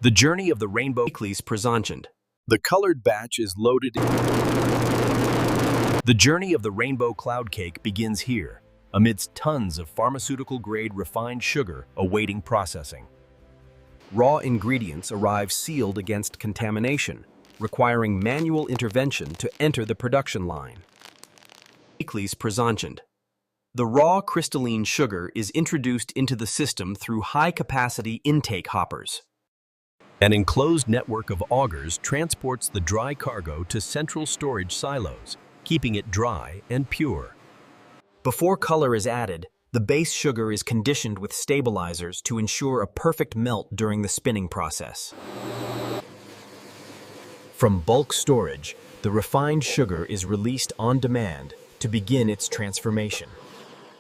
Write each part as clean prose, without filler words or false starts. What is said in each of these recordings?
The journey of the rainbow eclipse presented. The colored batch is loaded. The journey of the rainbow cloud cake begins here, amidst tons of pharmaceutical-grade refined sugar awaiting processing. Raw ingredients arrive sealed against contamination, requiring manual intervention to enter the production line. Eclipse presented. The raw crystalline sugar is introduced into the system through high-capacity intake hoppers. An enclosed network of augers transports the dry cargo to central storage silos, keeping it dry and pure. Before color is added, the base sugar is conditioned with stabilizers to ensure a perfect melt during the spinning process. From bulk storage, the refined sugar is released on demand to begin its transformation.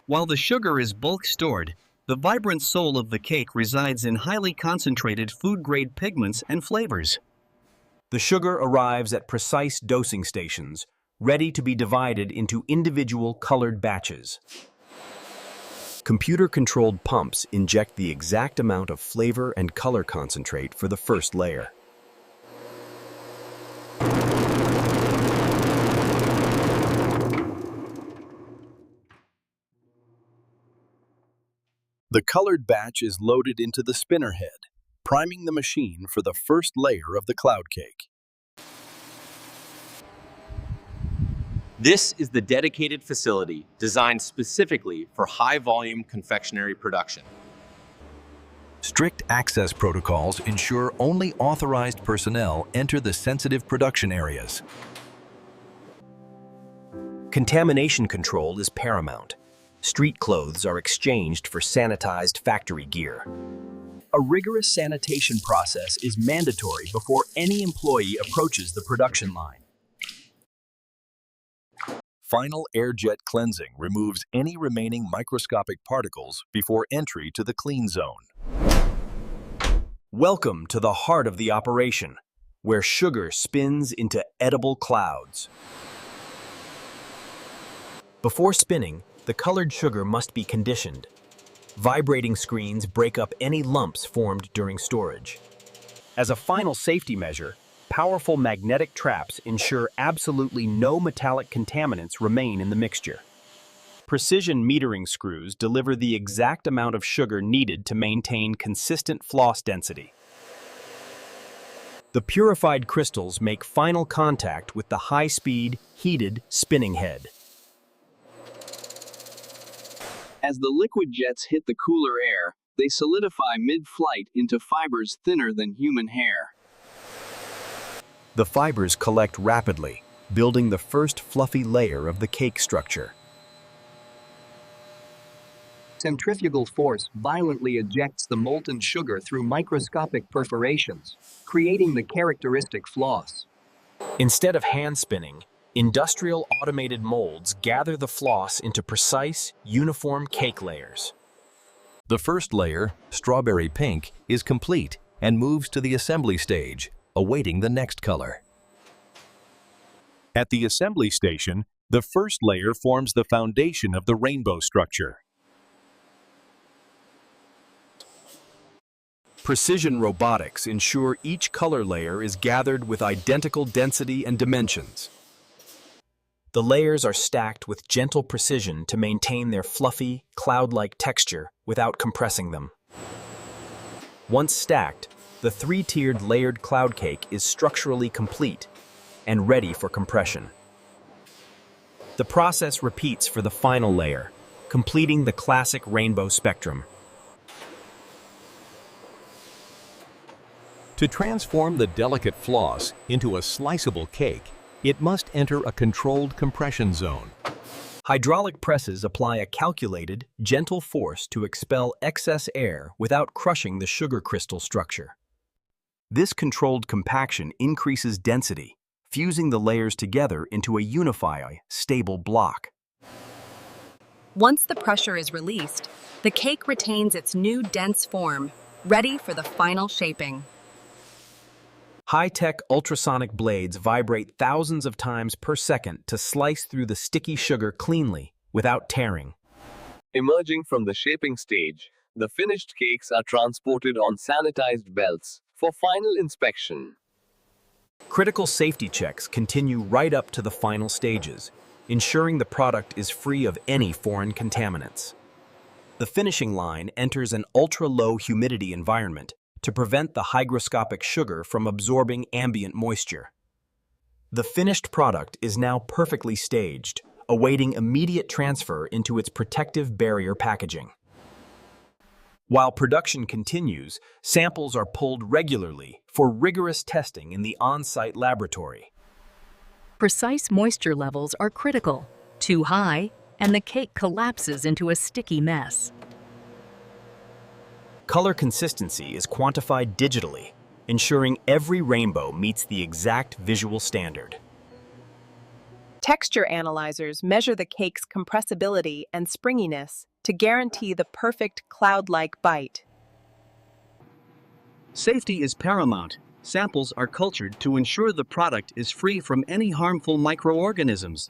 While the sugar is bulk stored, the vibrant soul of the cake resides in highly concentrated food-grade pigments and flavors. The sugar arrives at precise dosing stations, ready to be divided into individual colored batches. Computer-controlled pumps inject the exact amount of flavor and color concentrate for the first layer. The colored batch is loaded into the spinner head, priming the machine for the first layer of the cloud cake. This is the dedicated facility designed specifically for high-volume confectionery production. Strict access protocols ensure only authorized personnel enter the sensitive production areas. Contamination control is paramount. Street clothes are exchanged for sanitized factory gear. A rigorous sanitation process is mandatory before any employee approaches the production line. Final air jet cleansing removes any remaining microscopic particles before entry to the clean zone. Welcome to the heart of the operation, where sugar spins into edible clouds. Before spinning, the colored sugar must be conditioned. Vibrating screens break up any lumps formed during storage. As a final safety measure, powerful magnetic traps ensure absolutely no metallic contaminants remain in the mixture. Precision metering screws deliver the exact amount of sugar needed to maintain consistent floss density. The purified crystals make final contact with the high-speed, heated spinning head. As the liquid jets hit the cooler air, they solidify mid-flight into fibers thinner than human hair. The fibers collect rapidly, building the first fluffy layer of the cake structure. Centrifugal force violently ejects the molten sugar through microscopic perforations, creating the characteristic floss. Instead of hand spinning, industrial automated molds gather the floss into precise, uniform cake layers. The first layer, strawberry pink, is complete and moves to the assembly stage, awaiting the next color. At the assembly station, the first layer forms the foundation of the rainbow structure. Precision robotics ensure each color layer is gathered with identical density and dimensions. The layers are stacked with gentle precision to maintain their fluffy, cloud-like texture without compressing them. Once stacked, the three-tiered layered cloud cake is structurally complete and ready for compression. The process repeats for the final layer, completing the classic rainbow spectrum. To transform the delicate floss into a sliceable cake, it must enter a controlled compression zone. Hydraulic presses apply a calculated, gentle force to expel excess air without crushing the sugar crystal structure. This controlled compaction increases density, fusing the layers together into a unified, stable block. Once the pressure is released, the cake retains its new dense form, ready for the final shaping. High-tech ultrasonic blades vibrate thousands of times per second to slice through the sticky sugar cleanly, without tearing. Emerging from the shaping stage, the finished cakes are transported on sanitized belts, for final inspection. Critical safety checks continue right up to the final stages, ensuring the product is free of any foreign contaminants. The finishing line enters an ultra-low humidity environment to prevent the hygroscopic sugar from absorbing ambient moisture. The finished product is now perfectly staged, awaiting immediate transfer into its protective barrier packaging. While production continues, samples are pulled regularly for rigorous testing in the on-site laboratory. Precise moisture levels are critical. Too high, and the cake collapses into a sticky mess. Color consistency is quantified digitally, ensuring every rainbow meets the exact visual standard. Texture analyzers measure the cake's compressibility and springiness to guarantee the perfect cloud-like bite. Safety is paramount. Samples are cultured to ensure the product is free from any harmful microorganisms.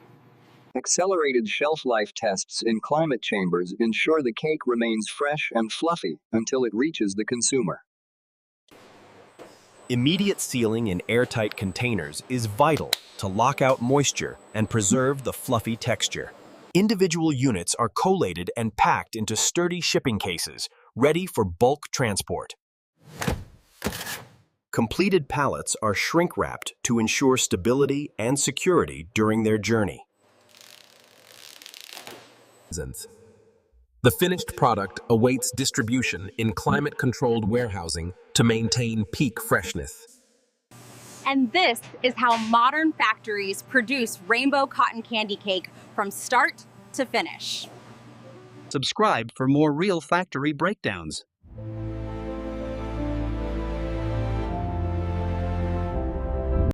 Accelerated shelf life tests in climate chambers ensure the cake remains fresh and fluffy until it reaches the consumer. Immediate sealing in airtight containers is vital to lock out moisture and preserve the fluffy texture. Individual units are collated and packed into sturdy shipping cases, ready for bulk transport. Completed pallets are shrink-wrapped to ensure stability and security during their journey. The finished product awaits distribution in climate-controlled warehousing to maintain peak freshness. And this is how modern factories produce rainbow cotton candy cake from start to finish. Subscribe for more real factory breakdowns.